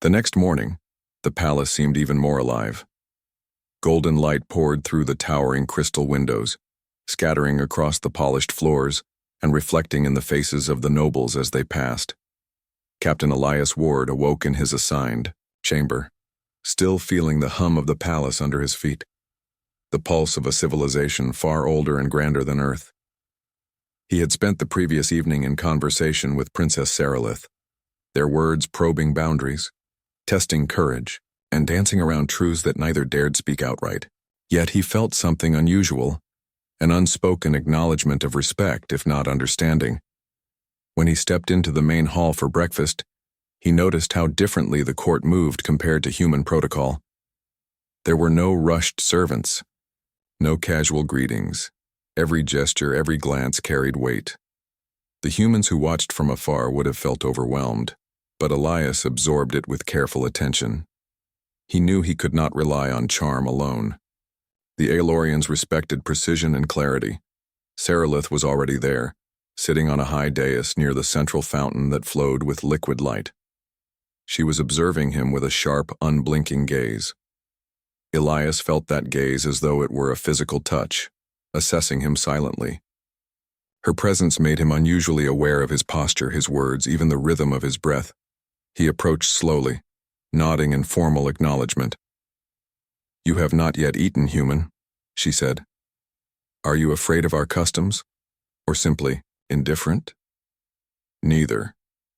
The next morning, the palace seemed even more alive. Golden light poured through the towering crystal windows, scattering across the polished floors and reflecting in the faces of the nobles as they passed. Captain Elias Ward awoke in his assigned chamber, still feeling the hum of the palace under his feet, the pulse of a civilization far older and grander than Earth. He had spent the previous evening in conversation with Princess Sarilith, their words probing boundaries, testing courage, and dancing around truths that neither dared speak outright. Yet he felt something unusual, an unspoken acknowledgement of respect, if not understanding. When he stepped into the main hall for breakfast, he noticed how differently the court moved compared to human protocol. There were no rushed servants, no casual greetings. Every gesture, every glance carried weight. The humans who watched from afar would have felt overwhelmed, but Elias absorbed it with careful attention. He knew he could not rely on charm alone. The Aelorians respected precision and clarity. Sarilith was already there, sitting on a high dais near the central fountain that flowed with liquid light. She was observing him with a sharp, unblinking gaze. Elias felt that gaze as though it were a physical touch, assessing him silently. Her presence made him unusually aware of his posture, his words, even the rhythm of his breath. He approached slowly, nodding in formal acknowledgement. "You have not yet eaten, human," she said. "Are you afraid of our customs, or simply indifferent?" "Neither,"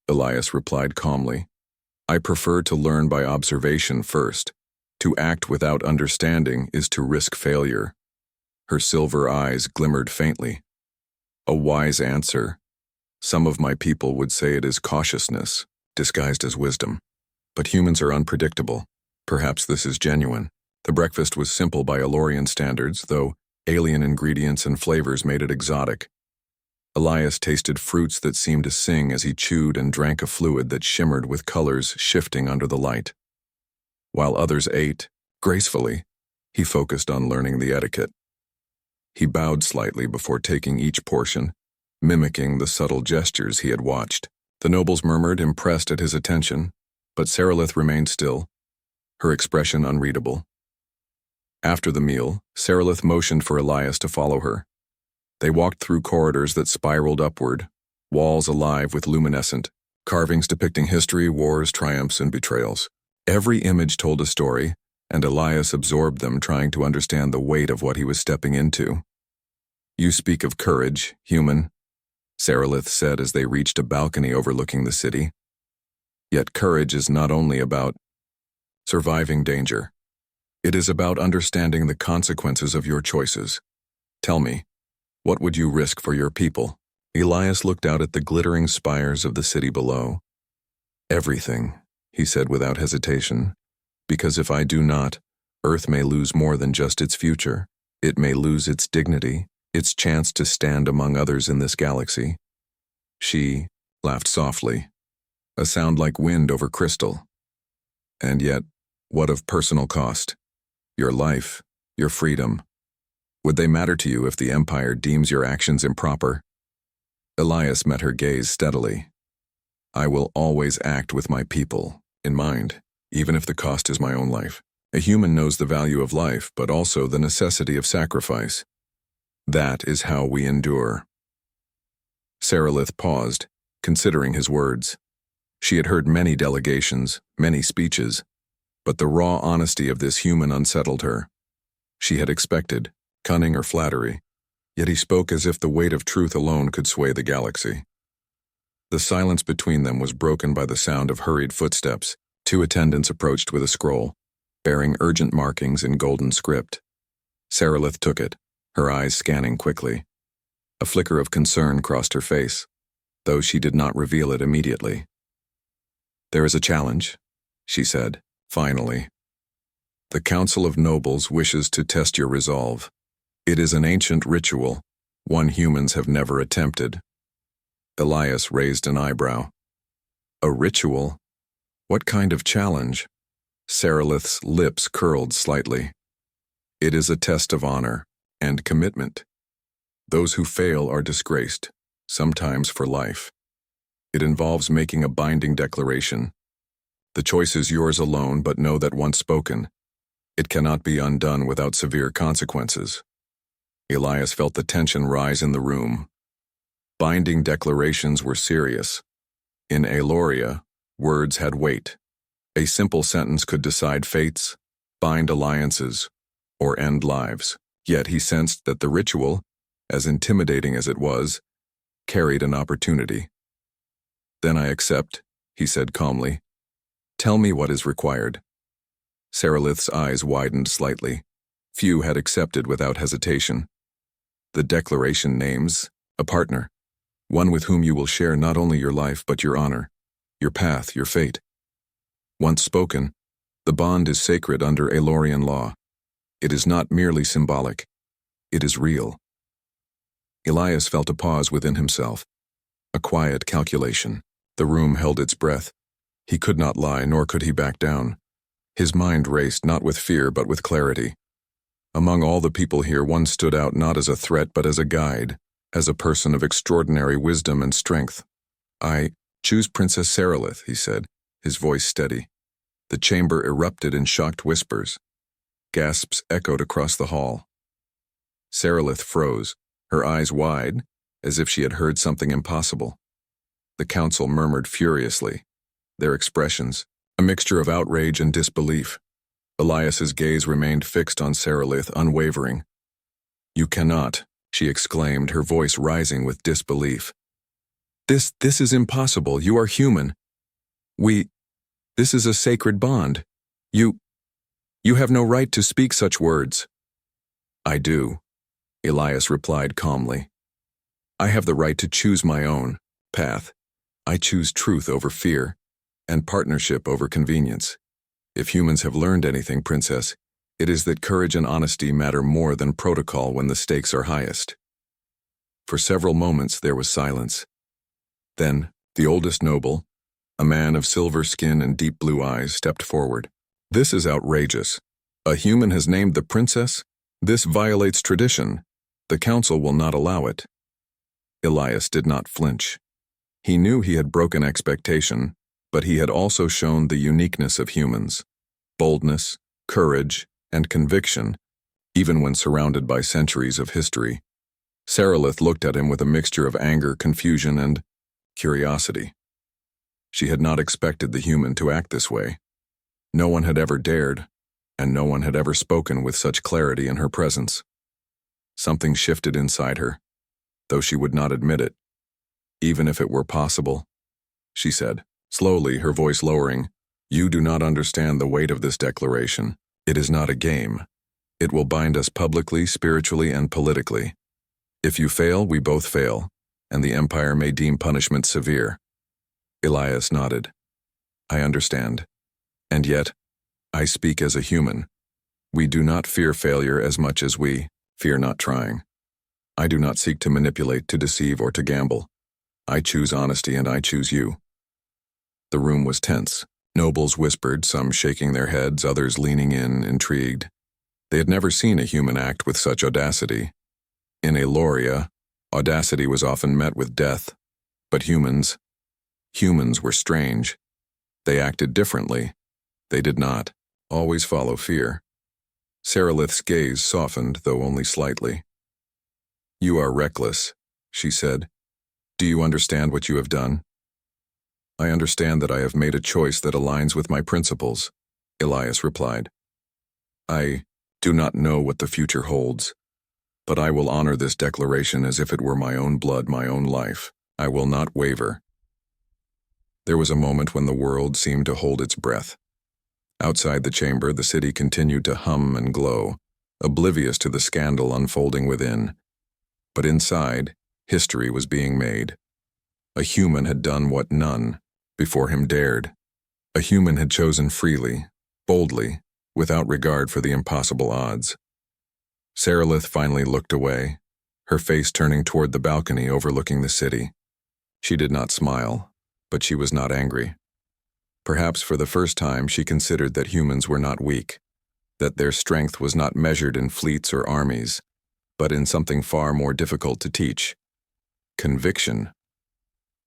Elias replied calmly. "I prefer to learn by observation first. To act without understanding is to risk failure." Her silver eyes glimmered faintly. "A wise answer. Some of my people would say it is cautiousness, disguised as wisdom. But humans are unpredictable. Perhaps this is genuine." The breakfast was simple by Aelorian standards, though alien ingredients and flavors made it exotic. Elias tasted fruits that seemed to sing as he chewed and drank a fluid that shimmered with colors shifting under the light. While others ate, gracefully, he focused on learning the etiquette. He bowed slightly before taking each portion, mimicking the subtle gestures he had watched. The nobles murmured, impressed at his attention, but Sarilith remained still, her expression unreadable. After the meal, Sarilith motioned for Elias to follow her. They walked through corridors that spiraled upward, walls alive with luminescent carvings depicting history, wars, triumphs, and betrayals. Every image told a story, and Elias absorbed them, trying to understand the weight of what he was stepping into. "You speak of courage, human," Sarilith said as they reached a balcony overlooking the city. "Yet courage is not only about surviving danger. It is about understanding the consequences of your choices. Tell me, what would you risk for your people?" Elias looked out at the glittering spires of the city below. "Everything," he said without hesitation, "because if I do not, Earth may lose more than just its future. It may lose its dignity, its chance to stand among others in this galaxy." She laughed softly, a sound like wind over crystal. "And yet, what of personal cost? Your life, your freedom. Would they matter to you if the Empire deems your actions improper?" Elias met her gaze steadily. "I will always act with my people in mind, even if the cost is my own life. A human knows the value of life, but also the necessity of sacrifice. That is how we endure." Sarilith paused, considering his words. She had heard many delegations, many speeches, but the raw honesty of this human unsettled her. She had expected cunning or flattery, yet he spoke as if the weight of truth alone could sway the galaxy. The silence between them was broken by the sound of hurried footsteps. Two attendants approached with a scroll, bearing urgent markings in golden script. Sarilith took it, her eyes scanning quickly. A flicker of concern crossed her face, though she did not reveal it immediately. "There is a challenge," she said, finally. "The Council of Nobles wishes to test your resolve. It is an ancient ritual, one humans have never attempted." Elias raised an eyebrow. "A ritual? What kind of challenge?" Sarilith's lips curled slightly. "It is a test of honor and commitment. Those who fail are disgraced, sometimes for life. It involves making a binding declaration. The choice is yours alone, but know that once spoken, it cannot be undone without severe consequences. Elias felt the tension rise in the room. Binding declarations were serious. In Aloria, words had weight. A simple sentence could decide fates, bind alliances, or end lives. Yet he sensed that the ritual, as intimidating as it was, carried an opportunity. "Then I accept," he said calmly. "Tell me what is required." Saralith's eyes widened slightly. Few had accepted without hesitation. "The declaration names a partner, one with whom you will share not only your life but your honor, your path, your fate. Once spoken, the bond is sacred under Alorian law. It is not merely symbolic. It is real." Elias felt a pause within himself, a quiet calculation. The room held its breath. He could not lie, nor could he back down. His mind raced not with fear but with clarity. Among all the people here, one stood out not as a threat but as a guide, as a person of extraordinary wisdom and strength. "I choose Princess Saralith," he said, his voice steady. The chamber erupted in shocked whispers. Gasps echoed across the hall. Saralith froze, her eyes wide, as if she had heard something impossible. The council murmured furiously, their expressions a mixture of outrage and disbelief. Elias's gaze remained fixed on Saralith, unwavering. "You cannot," she exclaimed, her voice rising with disbelief. This is impossible. You are human. This is a sacred bond. You have no right to speak such words." "I do," Elias replied calmly. "I have the right to choose my own path. I choose truth over fear, and partnership over convenience. If humans have learned anything, Princess, it is that courage and honesty matter more than protocol when the stakes are highest." For several moments there was silence. Then, the oldest noble, a man of silver skin and deep blue eyes, stepped forward. "This is outrageous. A human has named the princess? This violates tradition. The council will not allow it." Elias did not flinch. He knew he had broken expectation, but he had also shown the uniqueness of humans: boldness, courage, and conviction, even when surrounded by centuries of history. Saralith looked at him with a mixture of anger, confusion, and curiosity. She had not expected the human to act this way. No one had ever dared, and no one had ever spoken with such clarity in her presence. Something shifted inside her, though she would not admit it. "Even if it were possible," she said, slowly, her voice lowering, "you do not understand the weight of this declaration. It is not a game. It will bind us publicly, spiritually, and politically. If you fail, we both fail, and the Empire may deem punishment severe." Elias nodded. "I understand. And yet, I speak as a human. We do not fear failure as much as we fear not trying. I do not seek to manipulate, to deceive, or to gamble. I choose honesty, and I choose you." The room was tense. Nobles whispered, some shaking their heads, others leaning in, intrigued. They had never seen a human act with such audacity. In Aloria, audacity was often met with death. But humans were strange. They acted differently. They did not always follow fear. Saralith's gaze softened, though only slightly. "You are reckless," she said. "Do you understand what you have done?" "I understand that I have made a choice that aligns with my principles," Elias replied. "I do not know what the future holds, but I will honor this declaration as if it were my own blood, my own life. I will not waver." There was a moment when the world seemed to hold its breath. Outside the chamber, the city continued to hum and glow, oblivious to the scandal unfolding within. But inside, history was being made. A human had done what none before him dared. A human had chosen freely, boldly, without regard for the impossible odds. Saralith finally looked away, her face turning toward the balcony overlooking the city. She did not smile, but she was not angry. Perhaps for the first time she considered that humans were not weak, that their strength was not measured in fleets or armies, but in something far more difficult to teach: conviction.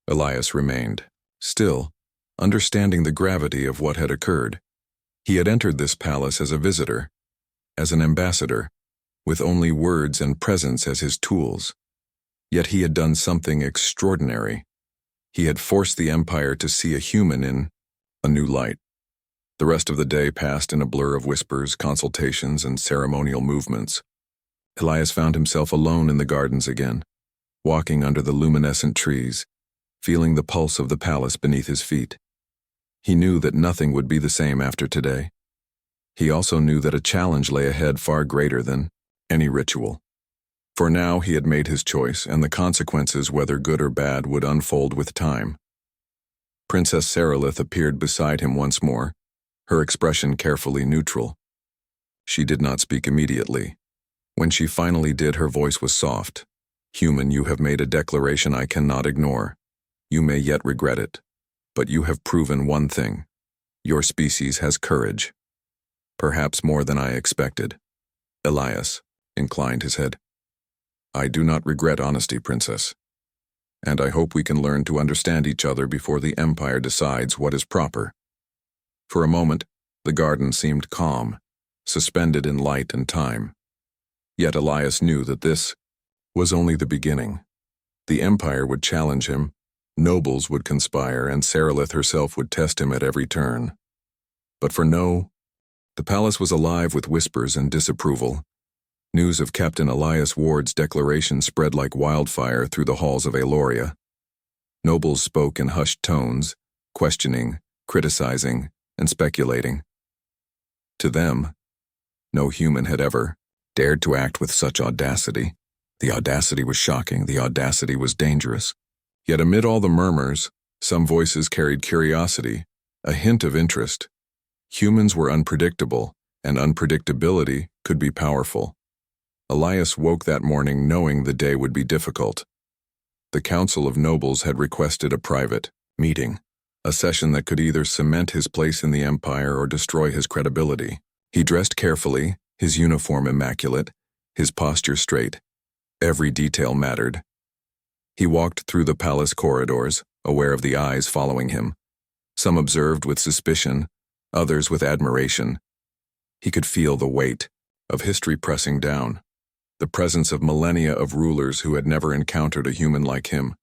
Elias remained, still, understanding the gravity of what had occurred. He had entered this palace as a visitor, as an ambassador, with only words and presence as his tools. Yet he had done something extraordinary. He had forced the Empire to see a human in a new light. The rest of the day passed in a blur of whispers, consultations, and ceremonial movements. Elias found himself alone in the gardens again, walking under the luminescent trees, feeling the pulse of the palace beneath his feet. He knew that nothing would be the same after today. He also knew that a challenge lay ahead far greater than any ritual. For now he had made his choice, and the consequences, whether good or bad, would unfold with time. Princess Sarilith appeared beside him once more, her expression carefully neutral. She did not speak immediately. When she finally did, her voice was soft. "Human, you have made a declaration I cannot ignore. You may yet regret it, but you have proven one thing. Your species has courage. Perhaps more than I expected." Elias inclined his head. "I do not regret honesty, Princess. And I hope we can learn to understand each other before the Empire decides what is proper." For a moment, the garden seemed calm, suspended in light and time. Yet Elias knew that this was only the beginning. The Empire would challenge him, nobles would conspire, and Sarilith herself would test him at every turn. But for no, the palace was alive with whispers and disapproval. News of Captain Elias Ward's declaration spread like wildfire through the halls of Aloria. Nobles spoke in hushed tones, questioning, criticizing, and speculating. To them, no human had ever dared to act with such audacity. The audacity was shocking, the audacity was dangerous. Yet amid all the murmurs, some voices carried curiosity, a hint of interest. Humans were unpredictable, and unpredictability could be powerful. Elias woke that morning knowing the day would be difficult. The Council of Nobles had requested a private meeting, a session that could either cement his place in the Empire or destroy his credibility. He dressed carefully, his uniform immaculate, his posture straight. Every detail mattered. He walked through the palace corridors, aware of the eyes following him. Some observed with suspicion, others with admiration. He could feel the weight of history pressing down, the presence of millennia of rulers who had never encountered a human like him.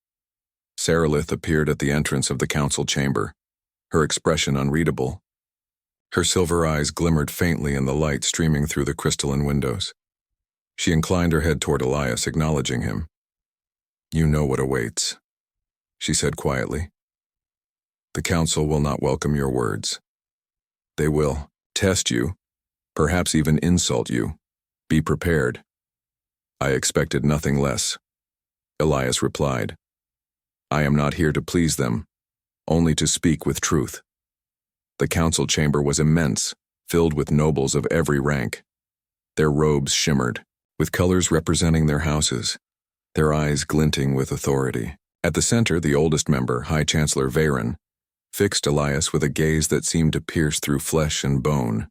Sarilith appeared at the entrance of the council chamber, her expression unreadable. Her silver eyes glimmered faintly in the light streaming through the crystalline windows. She inclined her head toward Elias, acknowledging him. "You know what awaits," she said quietly. "The council will not welcome your words. They will test you, perhaps even insult you. Be prepared." "I expected nothing less," Elias replied. "I am not here to please them, only to speak with truth." The council chamber was immense, filled with nobles of every rank. Their robes shimmered, with colors representing their houses, their eyes glinting with authority. At the center, the oldest member, High Chancellor Veyron, fixed Elias with a gaze that seemed to pierce through flesh and bone.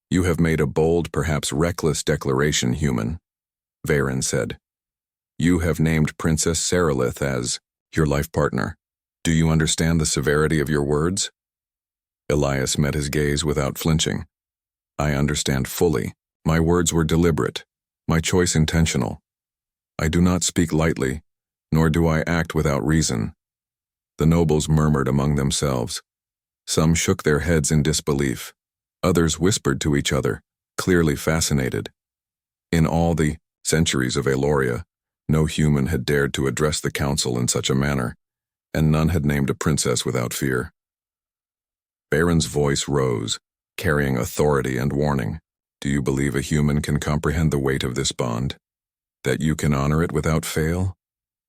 "You have made a bold, perhaps reckless declaration, human," Veyron said. "You have named Princess Sarilith as your life partner. Do you understand the severity of your words?" Elias met his gaze without flinching. "I understand fully. My words were deliberate, my choice intentional. I do not speak lightly, nor do I act without reason." The nobles murmured among themselves. Some shook their heads in disbelief. Others whispered to each other, clearly fascinated. In all the centuries of Aloria, no human had dared to address the council in such a manner, and none had named a princess without fear. Veyron's voice rose, carrying authority and warning. "Do you believe a human can comprehend the weight of this bond? That you can honor it without fail?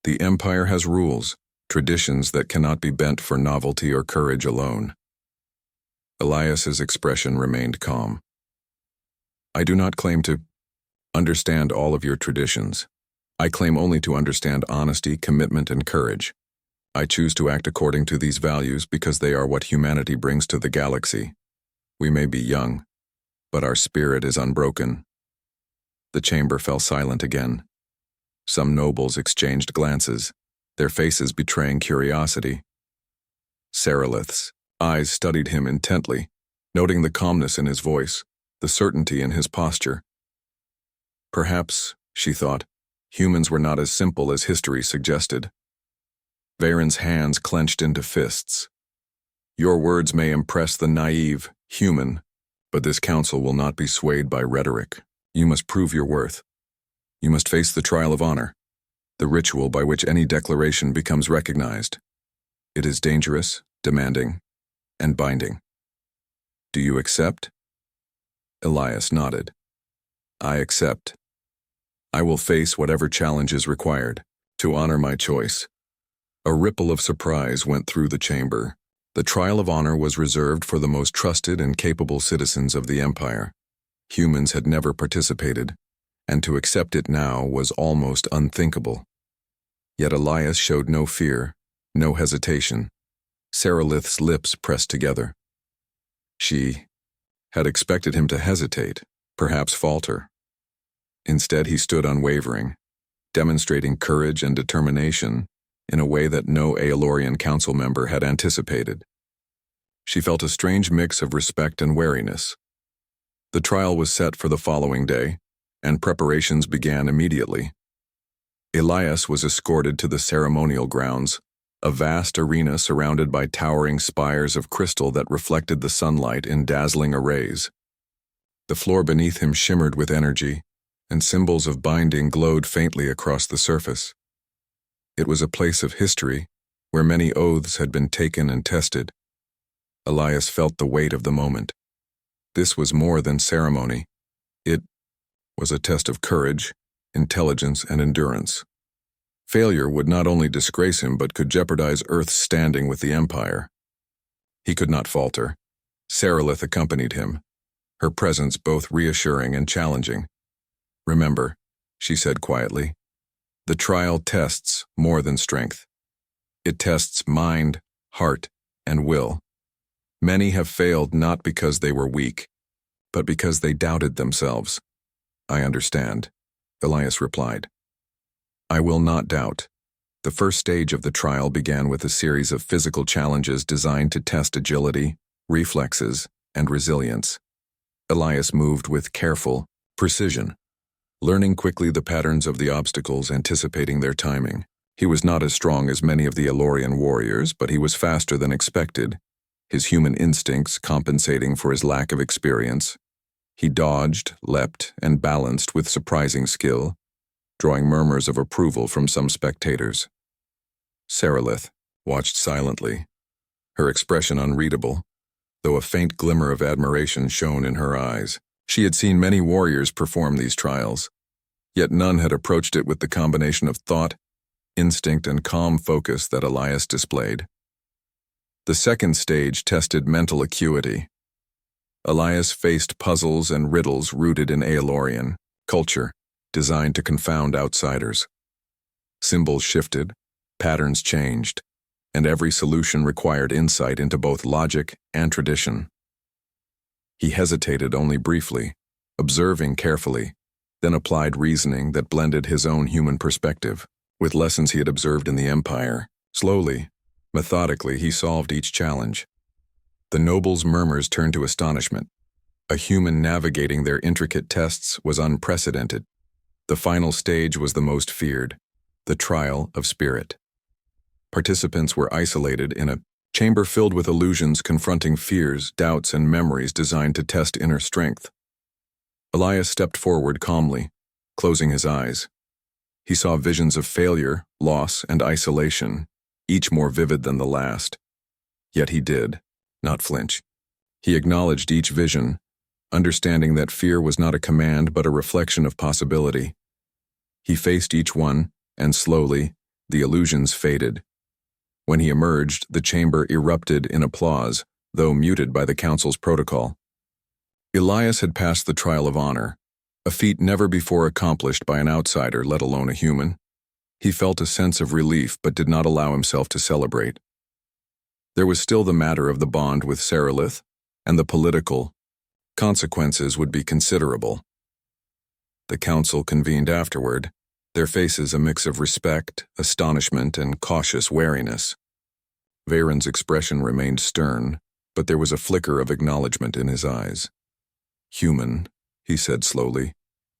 The Empire has rules, traditions that cannot be bent for novelty or courage alone." Elias's expression remained calm. "I do not claim to understand all of your traditions. I claim only to understand honesty, commitment, and courage. I choose to act according to these values because they are what humanity brings to the galaxy. We may be young, but our spirit is unbroken." The chamber fell silent again. Some nobles exchanged glances, their faces betraying curiosity. Seralith's eyes studied him intently, noting the calmness in his voice, the certainty in his posture. Perhaps, she thought, humans were not as simple as history suggested. Varen's hands clenched into fists. Your words may impress the naive, human, but this council will not be swayed by rhetoric. You must prove your worth. You must face the trial of honor, the ritual by which any declaration becomes recognized. It is dangerous, demanding, and binding. Do you accept? Elias nodded. I accept. I will face whatever challenge is required to honor my choice. A ripple of surprise went through the chamber. The trial of honor was reserved for the most trusted and capable citizens of the Empire. Humans had never participated, and to accept it now was almost unthinkable. Yet Elias showed no fear, no hesitation. Seralith's lips pressed together. She had expected him to hesitate, perhaps falter. Instead, he stood unwavering, demonstrating courage and determination in a way that no Aelorian council member had anticipated. She felt a strange mix of respect and wariness. The trial was set for the following day, and preparations began immediately. Elias was escorted to the ceremonial grounds, a vast arena surrounded by towering spires of crystal that reflected the sunlight in dazzling arrays. The floor beneath him shimmered with energy, and symbols of binding glowed faintly across the surface. It was a place of history, where many oaths had been taken and tested. Elias felt the weight of the moment. This was more than ceremony. It was a test of courage, intelligence, and endurance. Failure would not only disgrace him but could jeopardize Earth's standing with the Empire. He could not falter. Seralith accompanied him, her presence both reassuring and challenging. Remember, she said quietly, the trial tests more than strength. It tests mind, heart, and will. Many have failed not because they were weak, but because they doubted themselves. I understand, Elias replied. I will not doubt. The first stage of the trial began with a series of physical challenges designed to test agility, reflexes, and resilience. Elias moved with careful precision, learning quickly the patterns of the obstacles, anticipating their timing. He was not as strong as many of the Aelorian warriors, but he was faster than expected, his human instincts compensating for his lack of experience. He dodged, leapt, and balanced with surprising skill, drawing murmurs of approval from some spectators. Seralith watched silently, her expression unreadable, though a faint glimmer of admiration shone in her eyes. She had seen many warriors perform these trials, yet none had approached it with the combination of thought, instinct, and calm focus that Elias displayed. The second stage tested mental acuity. Elias faced puzzles and riddles rooted in Aelorian culture, designed to confound outsiders. Symbols shifted, patterns changed, and every solution required insight into both logic and tradition. He hesitated only briefly, observing carefully, then applied reasoning that blended his own human perspective with lessons he had observed in the Empire. Slowly, methodically, he solved each challenge. The nobles' murmurs turned to astonishment. A human navigating their intricate tests was unprecedented. The final stage was the most feared, the trial of spirit. Participants were isolated in a chamber filled with illusions confronting fears, doubts, and memories designed to test inner strength. Elias stepped forward calmly, closing his eyes. He saw visions of failure, loss, and isolation, each more vivid than the last. Yet he did not flinch. He acknowledged each vision, understanding that fear was not a command but a reflection of possibility. He faced each one, and slowly, the illusions faded. When he emerged, the chamber erupted in applause, though muted by the council's protocol. Elias had passed the trial of honor, a feat never before accomplished by an outsider, let alone a human. He felt a sense of relief but did not allow himself to celebrate. There was still the matter of the bond with Seralith, and the political consequences would be considerable. The council convened afterward, their faces a mix of respect, astonishment, and cautious wariness. Veyron's expression remained stern, but there was a flicker of acknowledgement in his eyes. "Human," he said slowly,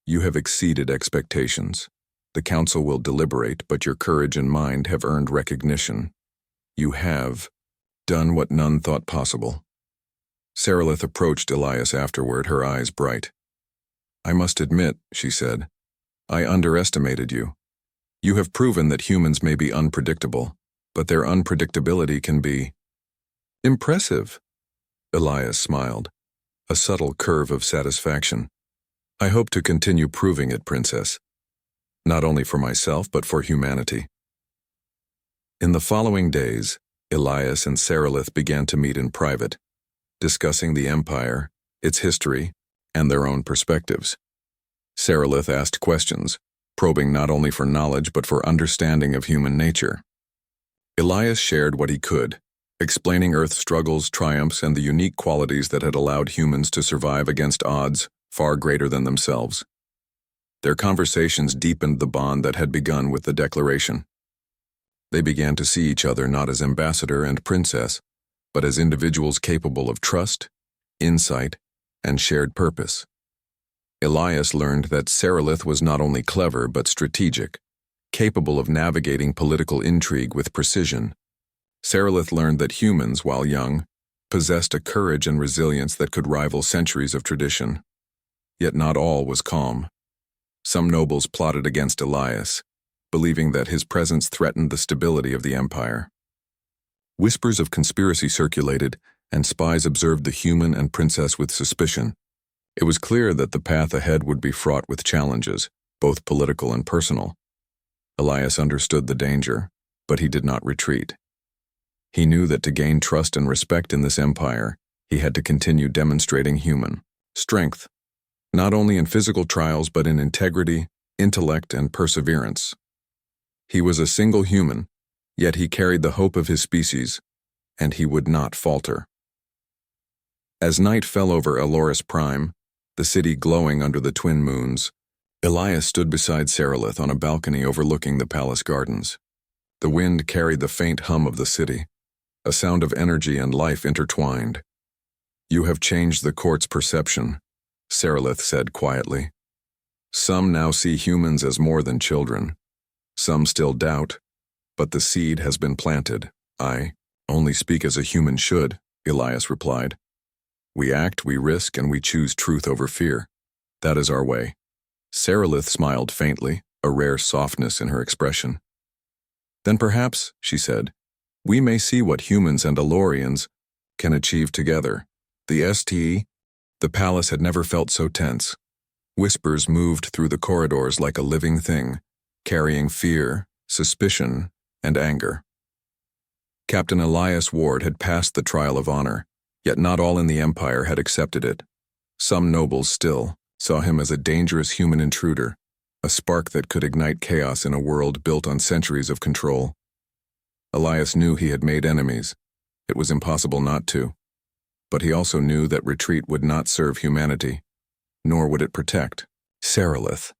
"you have exceeded expectations. The council will deliberate, but your courage and mind have earned recognition. You have done what none thought possible." Sarilith approached Elias afterward, her eyes bright. "I must admit," she said, "I underestimated you. You have proven that humans may be unpredictable, but their unpredictability can be impressive." Elias smiled, a subtle curve of satisfaction. "I hope to continue proving it, Princess. Not only for myself, but for humanity." In the following days, Elias and Sarilith began to meet in private, discussing the Empire, its history, and their own perspectives. Sarilith asked questions, probing not only for knowledge but for understanding of human nature. Elias shared what he could, explaining Earth's struggles, triumphs, and the unique qualities that had allowed humans to survive against odds far greater than themselves. Their conversations deepened the bond that had begun with the Declaration. They began to see each other not as ambassador and princess, but as individuals capable of trust, insight, and shared purpose. Elias learned that Sarilith was not only clever but strategic, capable of navigating political intrigue with precision. Sarilith learned that humans, while young, possessed a courage and resilience that could rival centuries of tradition. Yet not all was calm. Some nobles plotted against Elias, believing that his presence threatened the stability of the empire. Whispers of conspiracy circulated, and spies observed the human and princess with suspicion. It was clear that the path ahead would be fraught with challenges, both political and personal. Elias understood the danger, but he did not retreat. He knew that to gain trust and respect in this empire, he had to continue demonstrating human strength, not only in physical trials but in integrity, intellect, and perseverance. He was a single human, yet he carried the hope of his species, and he would not falter. As night fell over Eloris Prime, the city glowing under the twin moons, Elias stood beside Sarilith on a balcony overlooking the palace gardens. The wind carried the faint hum of the city, a sound of energy and life intertwined. "You have changed the court's perception," Sarilith said quietly. "Some now see humans as more than children. Some still doubt, but the seed has been planted." "I only speak as a human should," Elias replied. "We act, we risk, and we choose truth over fear. That is our way." Sarilith smiled faintly, a rare softness in her expression. "Then perhaps," she said, "we may see what humans and Elorians can achieve together." The palace had never felt so tense. Whispers moved through the corridors like a living thing, carrying fear, suspicion, and anger. Captain Elias Ward had passed the trial of honor, yet not all in the Empire had accepted it. Some nobles still saw him as a dangerous human intruder, a spark that could ignite chaos in a world built on centuries of control. Elias knew he had made enemies. It was impossible not to. But he also knew that retreat would not serve humanity, nor would it protect Sarilith.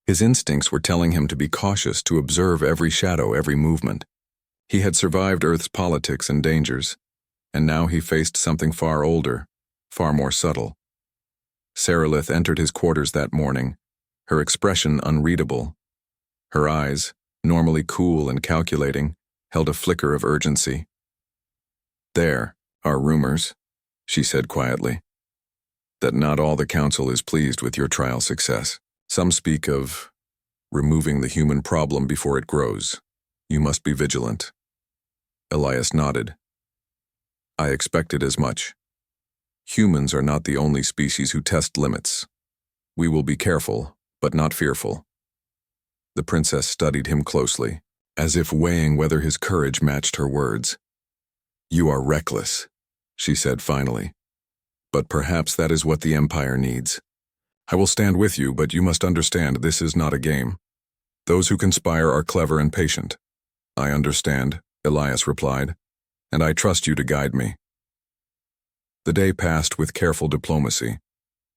His instincts were telling him to be cautious, to observe every shadow, every movement. He had survived Earth's politics and dangers, and now he faced something far older, far more subtle. Sarilith entered his quarters that morning, her expression unreadable. Her eyes, normally cool and calculating, held a flicker of urgency. "There are rumors," she said quietly, "that not all the council is pleased with your trial success. Some speak of removing the human problem before it grows. You must be vigilant." Elias nodded. "I expected as much. Humans are not the only species who test limits. We will be careful, but not fearful." The princess studied him closely, as if weighing whether his courage matched her words. "You are reckless," she said finally. "But perhaps that is what the Empire needs. I will stand with you, but you must understand this is not a game. Those who conspire are clever and patient." "I understand," Elias replied, "and I trust you to guide me." The day passed with careful diplomacy.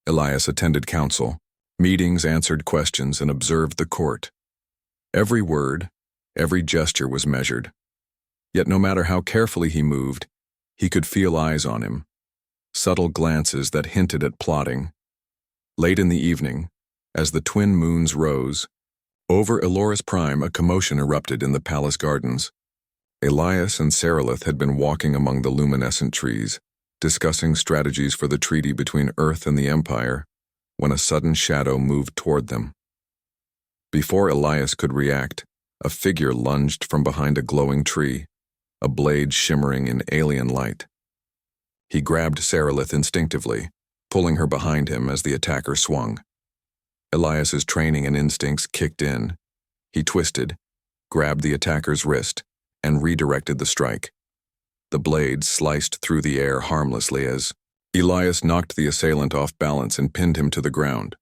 Elias attended council, meetings, answered questions, and observed the court. Every word, every gesture was measured. Yet no matter how carefully he moved, he could feel eyes on him, subtle glances that hinted at plotting. Late in the evening, as the twin moons rose, over Eloris Prime a commotion erupted in the palace gardens. Elias and Sarilith had been walking among the luminescent trees, discussing strategies for the treaty between Earth and the Empire, when a sudden shadow moved toward them. Before Elias could react, a figure lunged from behind a glowing tree, a blade shimmering in alien light. He grabbed Sarilith instinctively, pulling her behind him as the attacker swung. Elias's training and instincts kicked in. He twisted, grabbed the attacker's wrist, and redirected the strike. The blade sliced through the air harmlessly as Elias knocked the assailant off balance and pinned him to the ground.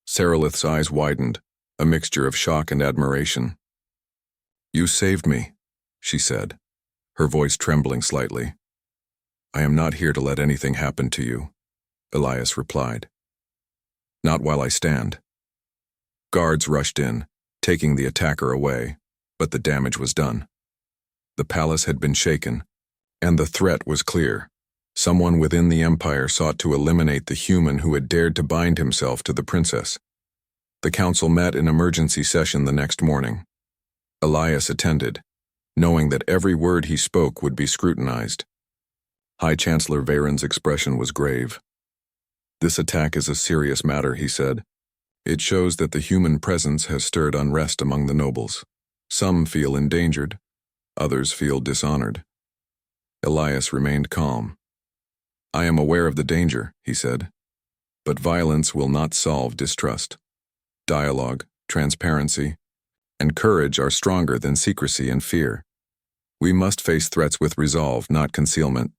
Sarilith's eyes widened, a mixture of shock and admiration. "You saved me," she said, her voice trembling slightly. "I am not here to let anything happen to you," Elias replied. "Not while I stand." Guards rushed in, taking the attacker away, but the damage was done. The palace had been shaken, and the threat was clear. Someone within the Empire sought to eliminate the human who had dared to bind himself to the princess. The council met in emergency session the next morning. Elias attended, knowing that every word he spoke would be scrutinized. High Chancellor Veyron's expression was grave. "This attack is a serious matter," he said. "It shows that the human presence has stirred unrest among the nobles. Some feel endangered, others feel dishonored." Elias remained calm. "I am aware of the danger," he said, "but violence will not solve distrust. Dialogue, transparency, and courage are stronger than secrecy and fear. We must face threats with resolve, not concealment."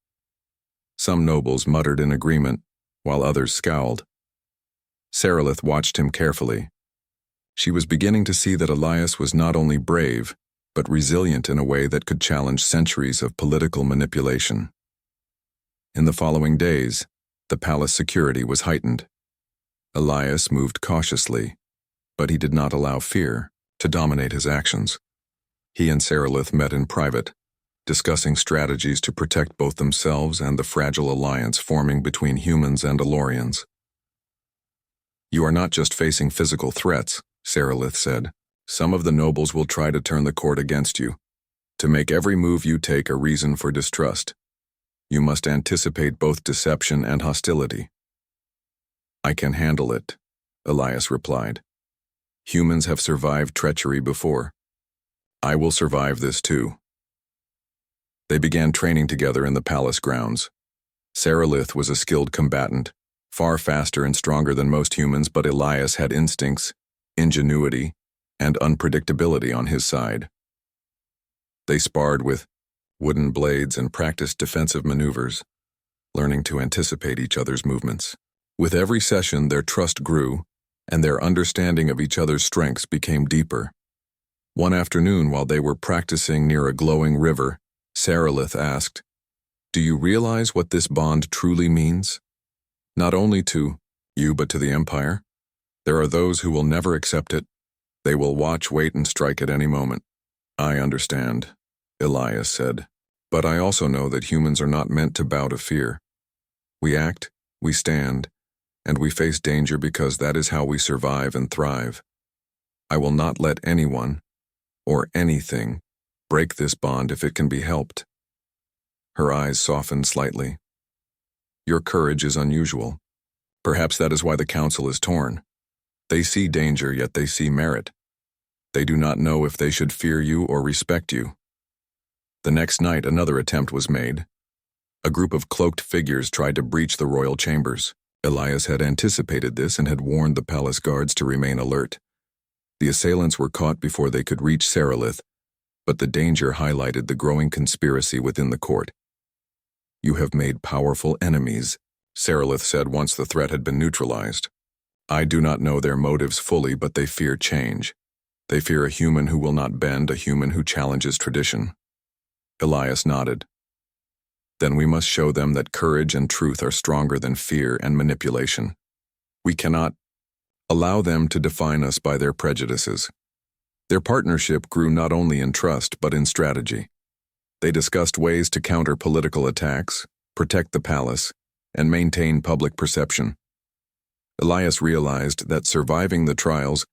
Some nobles muttered in agreement, while others scowled. Sarilith watched him carefully. She was beginning to see that Elias was not only brave, but resilient in a way that could challenge centuries of political manipulation. In the following days, the palace security was heightened. Elias moved cautiously, but he did not allow fear to dominate his actions. He and Sarilith met in private, discussing strategies to protect both themselves and the fragile alliance forming between humans and Elorians. "You are not just facing physical threats," Sarilith said. "Some of the nobles will try to turn the court against you, to make every move you take a reason for distrust. You must anticipate both deception and hostility." "I can handle it," Elias replied. "Humans have survived treachery before. I will survive this too." They began training together in the palace grounds. Sarilith was a skilled combatant, far faster and stronger than most humans, but Elias had instincts, ingenuity, and unpredictability on his side. They sparred with wooden blades and practiced defensive maneuvers, learning to anticipate each other's movements. With every session, their trust grew, and their understanding of each other's strengths became deeper. One afternoon, while they were practicing near a glowing river, Sarilith asked, "Do you realize what this bond truly means? Not only to you, but to the Empire? There are those who will never accept it. They will watch, wait, and strike at any moment." "I understand," Elias said, "but I also know that humans are not meant to bow to fear. We act, we stand, and we face danger because that is how we survive and thrive. I will not let anyone, or anything, break this bond if it can be helped." Her eyes softened slightly. "Your courage is unusual. Perhaps that is why the council is torn. They see danger, yet they see merit. They do not know if they should fear you or respect you." The next night, another attempt was made. A group of cloaked figures tried to breach the royal chambers. Elias had anticipated this and had warned the palace guards to remain alert. The assailants were caught before they could reach Sarilith, but the danger highlighted the growing conspiracy within the court. "You have made powerful enemies," Sarilith said once the threat had been neutralized. "I do not know their motives fully, but they fear change. They fear a human who will not bend, a human who challenges tradition." Elias nodded. "Then we must show them that courage and truth are stronger than fear and manipulation. We cannot allow them to define us by their prejudices." Their partnership grew not only in trust but in strategy. They discussed ways to counter political attacks, protect the palace, and maintain public perception. Elias realized that surviving the trials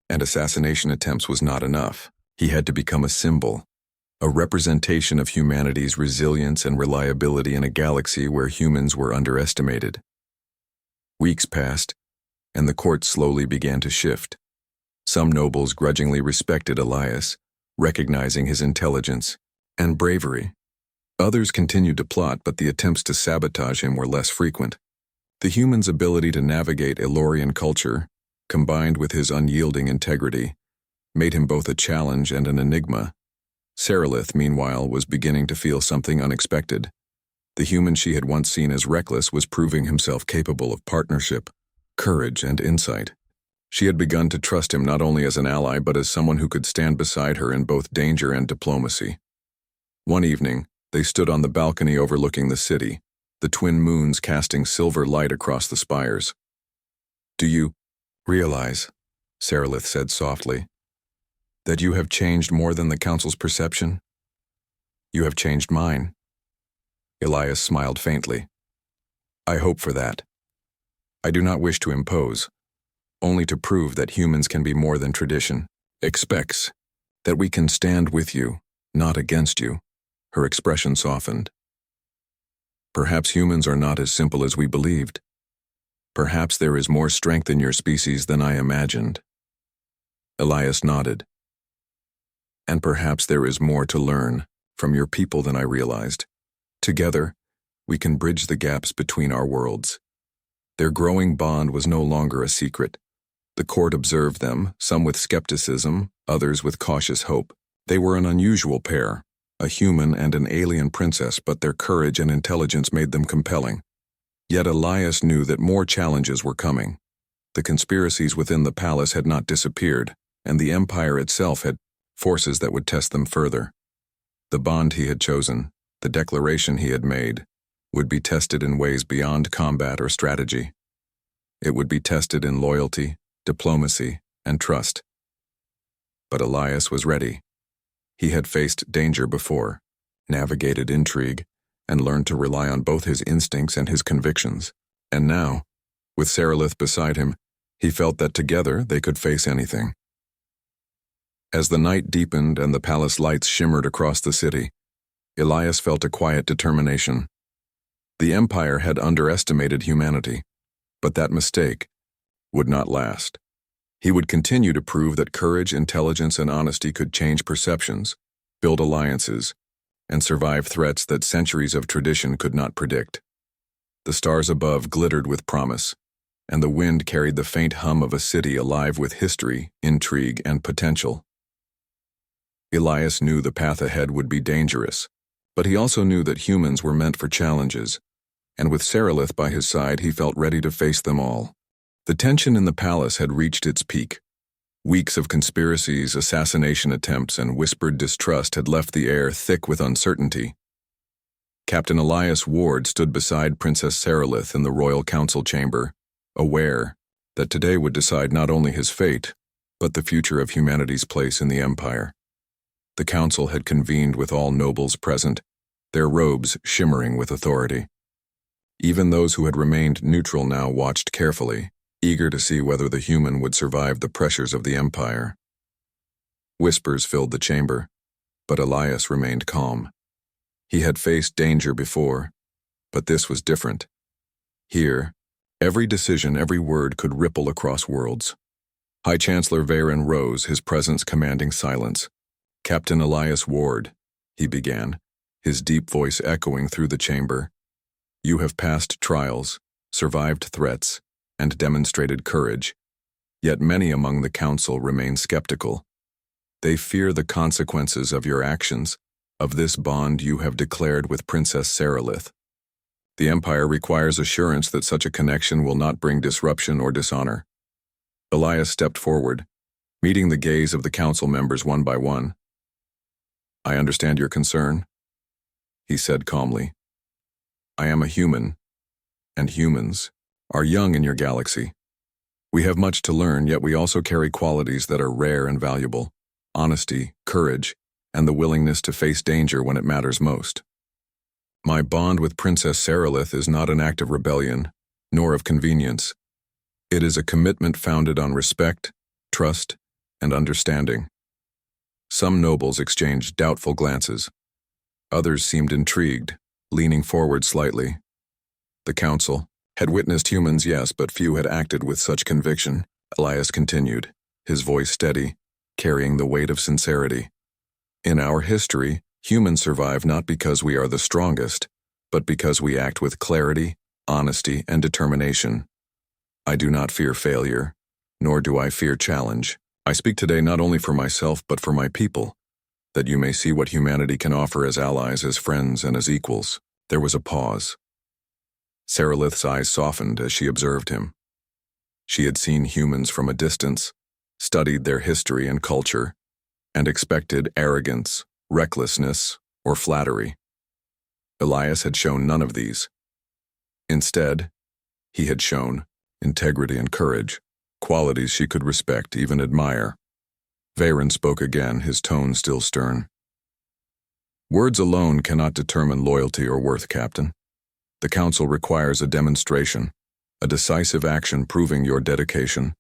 and assassination attempts was not enough. He had to become a symbol, a representation of humanity's resilience and reliability in a galaxy where humans were underestimated. Weeks passed, and the court slowly began to shift. Some nobles grudgingly respected Elias, recognizing his intelligence and bravery. Others continued to plot, but the attempts to sabotage him were less frequent. The human's ability to navigate Elorian culture, combined with his unyielding integrity, made him both a challenge and an enigma. Sarilith, meanwhile, was beginning to feel something unexpected. The human she had once seen as reckless was proving himself capable of partnership, courage, and insight. She had begun to trust him not only as an ally but as someone who could stand beside her in both danger and diplomacy. One evening, they stood on the balcony overlooking the city, the twin moons casting silver light across the spires. "Do you realize," Sarilith said softly, "that you have changed more than the Council's perception? You have changed mine." Elias smiled faintly. "I hope for that. I do not wish to impose, only to prove that humans can be more than tradition expects, that we can stand with you, not against you." Her expression softened. "Perhaps humans are not as simple as we believed. Perhaps there is more strength in your species than I imagined." Elias nodded. "And perhaps there is more to learn from your people than I realized. Together, we can bridge the gaps between our worlds." Their growing bond was no longer a secret. The court observed them, some with skepticism, others with cautious hope. They were an unusual pair, a human and an alien princess, but their courage and intelligence made them compelling. Yet Elias knew that more challenges were coming. The conspiracies within the palace had not disappeared, and the Empire itself had forces that would test them further. The bond he had chosen, the declaration he had made, would be tested in ways beyond combat or strategy. It would be tested in loyalty, diplomacy, and trust. But Elias was ready. He had faced danger before, navigated intrigue, and learned to rely on both his instincts and his convictions. And now, with Sarilith beside him, he felt that together they could face anything. As the night deepened and the palace lights shimmered across the city, Elias felt a quiet determination. The Empire had underestimated humanity, but that mistake would not last. He would continue to prove that courage, intelligence, and honesty could change perceptions, build alliances, and survive threats that centuries of tradition could not predict. The stars above glittered with promise, and the wind carried the faint hum of a city alive with history, intrigue, and potential. Elias knew the path ahead would be dangerous, but he also knew that humans were meant for challenges, and with Sarilith by his side he felt ready to face them all. The tension in the palace had reached its peak. Weeks of conspiracies, assassination attempts, and whispered distrust had left the air thick with uncertainty. Captain Elias Ward stood beside Princess Sarilith in the Royal Council chamber, aware that today would decide not only his fate, but the future of humanity's place in the Empire. The council had convened with all nobles present, their robes shimmering with authority. Even those who had remained neutral now watched carefully, eager to see whether the human would survive the pressures of the Empire. Whispers filled the chamber, but Elias remained calm. He had faced danger before, but this was different. Here, every decision, every word could ripple across worlds. High Chancellor Varen rose, his presence commanding silence. "Captain Elias Ward," he began, his deep voice echoing through the chamber. "You have passed trials, survived threats, and demonstrated courage. Yet many among the council remain skeptical. They fear the consequences of your actions, of this bond you have declared with Princess Sarilith. The Empire requires assurance that such a connection will not bring disruption or dishonor." Elias stepped forward, meeting the gaze of the council members one by one. "I understand your concern," he said calmly. "I am a human, and humans are young in your galaxy. We have much to learn, yet we also carry qualities that are rare and valuable: honesty, courage, and the willingness to face danger when it matters most. My bond with Princess Saralith is not an act of rebellion, nor of convenience. It is a commitment founded on respect, trust, and understanding. Some nobles exchanged doubtful glances. Others seemed intrigued, leaning forward slightly. The council had witnessed humans, yes, but few had acted with such conviction. Elias continued, his voice steady, carrying the weight of sincerity. In our history, humans survive not because we are the strongest, but because we act with clarity, honesty, and determination. I do not fear failure, nor do I fear challenge. I speak today not only for myself but for my people, that you may see what humanity can offer as allies, as friends, and as equals. There was a pause. Saralith's eyes softened as she observed him. She had seen humans from a distance, studied their history and culture, and expected arrogance, recklessness, or flattery. Elias had shown none of these. Instead, he had shown integrity and courage, qualities she could respect, even admire. Veyron spoke again, his tone still stern. Words alone cannot determine loyalty or worth, Captain. The Council requires a demonstration, a decisive action proving your dedication,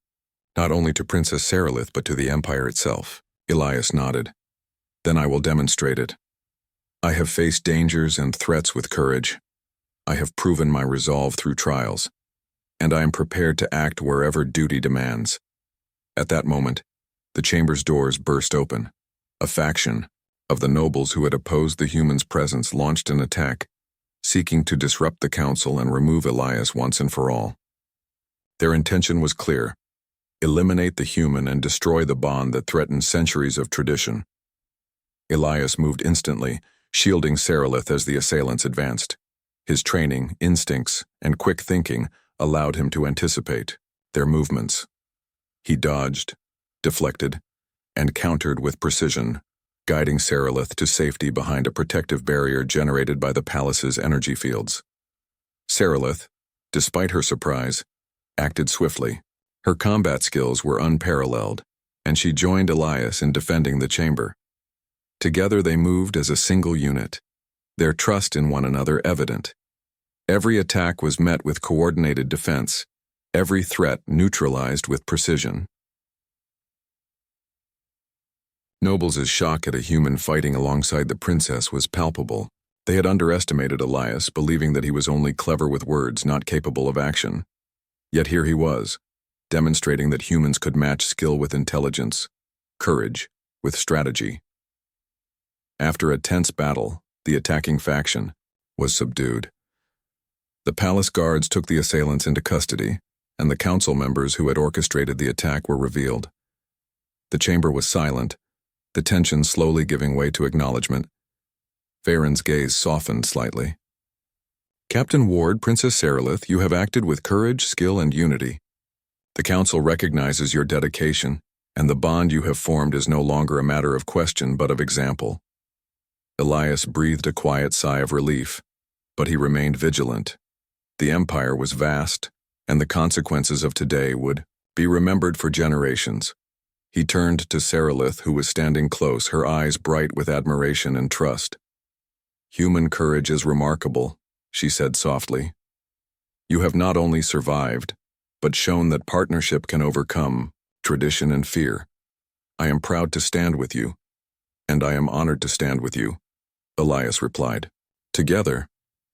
not only to Princess Saralith but to the Empire itself. Elias nodded. Then I will demonstrate it. I have faced dangers and threats with courage. I have proven my resolve through trials, and I am prepared to act wherever duty demands. At that moment, the chamber's doors burst open. A faction of the nobles who had opposed the humans' presence launched an attack, seeking to disrupt the council and remove Elias once and for all. Their intention was clear: eliminate the human and destroy the bond that threatened centuries of tradition. Elias moved instantly, shielding Saralith as the assailants advanced. His training, instincts, and quick thinking allowed him to anticipate their movements. He dodged, deflected, and countered with precision, guiding Saralith to safety behind a protective barrier generated by the palace's energy fields. Saralith, despite her surprise, acted swiftly. Her combat skills were unparalleled, and she joined Elias in defending the chamber. Together they moved as a single unit, their trust in one another evident. Every attack was met with coordinated defense, every threat neutralized with precision. Nobles' shock at a human fighting alongside the princess was palpable. They had underestimated Elias, believing that he was only clever with words, not capable of action. Yet here he was, demonstrating that humans could match skill with intelligence, courage with strategy. After a tense battle, the attacking faction was subdued. The palace guards took the assailants into custody, and the council members who had orchestrated the attack were revealed. The chamber was silent, the tension slowly giving way to acknowledgement. Veyron's gaze softened slightly. Captain Ward, Princess Saralith, you have acted with courage, skill, and unity. The council recognizes your dedication, and the bond you have formed is no longer a matter of question but of example. Elias breathed a quiet sigh of relief, but he remained vigilant. The empire was vast, and the consequences of today would be remembered for generations. He turned to Saralith, who was standing close, her eyes bright with admiration and trust. Human courage is remarkable, she said softly. You have not only survived, but shown that partnership can overcome tradition and fear. I am proud to stand with you, and I am honored to stand with you, Elias replied. Together,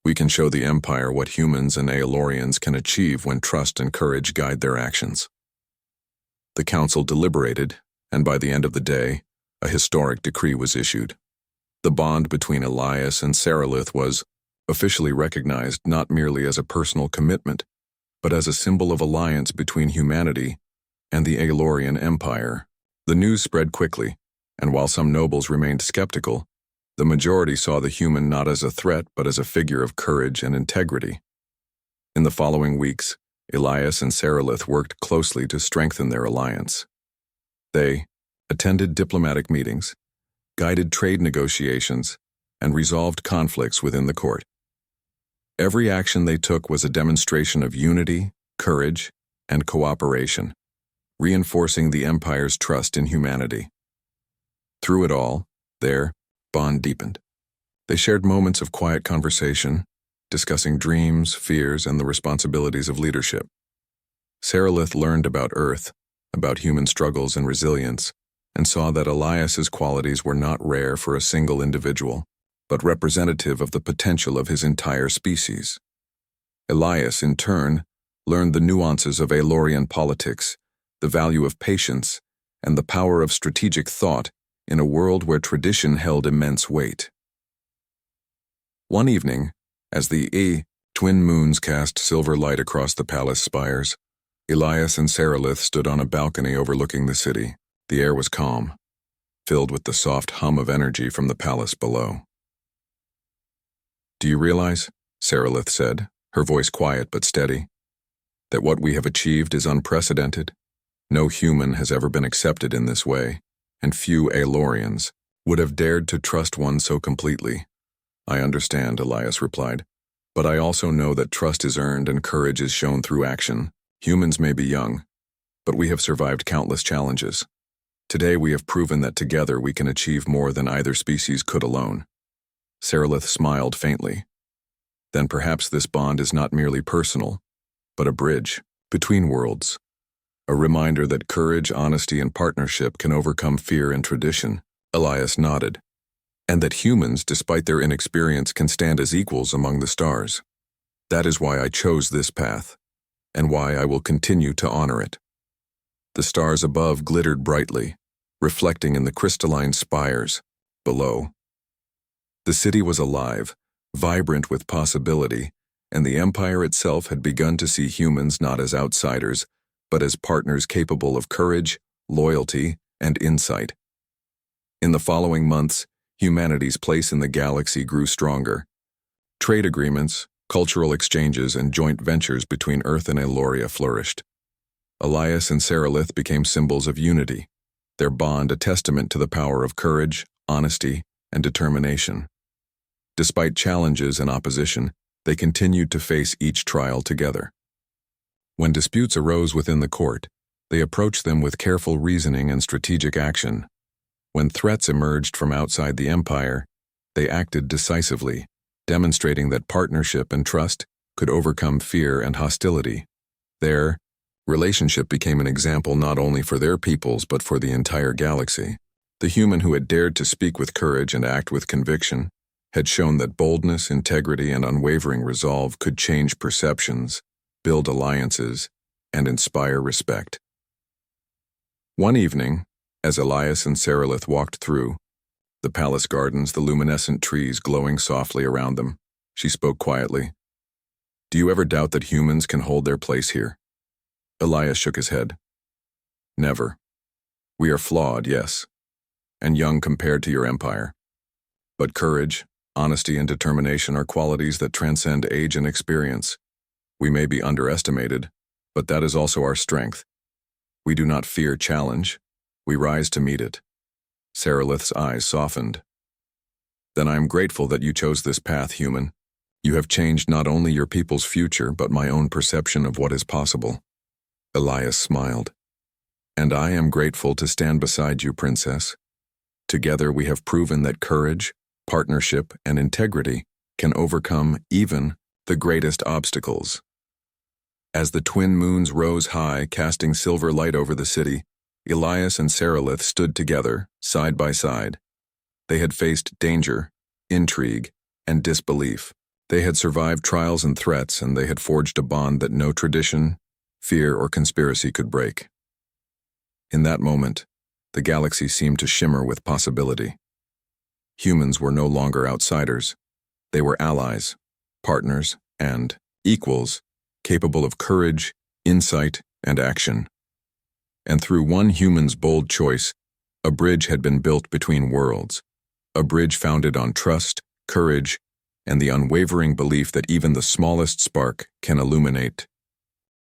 we can show the Empire what humans and Aelorians can achieve when trust and courage guide their actions. The council deliberated, and by the end of the day, a historic decree was issued. The bond between Elias and Saralith was officially recognized not merely as a personal commitment, but as a symbol of alliance between humanity and the Aelorian Empire. The news spread quickly, and while some nobles remained skeptical, the majority saw the human not as a threat but as a figure of courage and integrity. In the following weeks, Elias and Saralith worked closely to strengthen their alliance. They attended diplomatic meetings, guided trade negotiations, and resolved conflicts within the court. Every action they took was a demonstration of unity, courage, and cooperation, reinforcing the Empire's trust in humanity. Through it all, Their bond deepened. They shared moments of quiet conversation, discussing dreams, fears, and the responsibilities of leadership. Sarilith learned about Earth, about human struggles and resilience, and saw that Elias's qualities were not rare for a single individual, but representative of the potential of his entire species. Elias, in turn, learned the nuances of Aelorian politics, the value of patience, and the power of strategic thought in a world where tradition held immense weight. One evening, as the twin moons cast silver light across the palace spires, Elias and Sarilith stood on a balcony overlooking the city. The air was calm, filled with the soft hum of energy from the palace below. "Do you realize," Sarilith said, her voice quiet but steady, "that what we have achieved is unprecedented? No human has ever been accepted in this way, and few Aelorians would have dared to trust one so completely." "I understand," Elias replied, "but I also know that trust is earned and courage is shown through action. Humans may be young, but we have survived countless challenges. Today we have proven that together we can achieve more than either species could alone." Sarilith smiled faintly. "Then perhaps this bond is not merely personal, but a bridge between worlds. A reminder that courage, honesty, and partnership can overcome fear and tradition." Elias nodded. "And that humans, despite their inexperience, can stand as equals among the stars. That is why I chose this path, and why I will continue to honor it." The stars above glittered brightly, reflecting in the crystalline spires below. The city was alive, vibrant with possibility, and the empire itself had begun to see humans not as outsiders, but as partners capable of courage, loyalty, and insight. In the following months, humanity's place in the galaxy grew stronger. Trade agreements, cultural exchanges, and joint ventures between Earth and Aeloria flourished. Elias and Sarilith became symbols of unity, their bond a testament to the power of courage, honesty, and determination. Despite challenges and opposition, they continued to face each trial together. When disputes arose within the court, they approached them with careful reasoning and strategic action. When threats emerged from outside the empire, they acted decisively, demonstrating that partnership and trust could overcome fear and hostility. Their relationship became an example not only for their peoples but for the entire galaxy. The human who had dared to speak with courage and act with conviction had shown that boldness, integrity, and unwavering resolve could change perceptions, build alliances, and inspire respect. One evening, as Elias and Sarilith walked through the palace gardens, the luminescent trees glowing softly around them, she spoke quietly. "Do you ever doubt that humans can hold their place here?" Elias shook his head. "Never. We are flawed, yes, and young compared to your empire. But courage, honesty, and determination are qualities that transcend age and experience. We may be underestimated, but that is also our strength. We do not fear challenge. We rise to meet it." Sarilith's eyes softened. "Then I am grateful that you chose this path, human. You have changed not only your people's future, but my own perception of what is possible." Elias smiled. "And I am grateful to stand beside you, Princess. Together we have proven that courage, partnership, and integrity can overcome even the greatest obstacles." As the twin moons rose high, casting silver light over the city, Elias and Sarilith stood together, side by side. They had faced danger, intrigue, and disbelief. They had survived trials and threats, and they had forged a bond that no tradition, fear, or conspiracy could break. In that moment, the galaxy seemed to shimmer with possibility. Humans were no longer outsiders. They were allies, partners, and equals, capable of courage, insight, and action. And through one human's bold choice, a bridge had been built between worlds, a bridge founded on trust, courage, and the unwavering belief that even the smallest spark can illuminate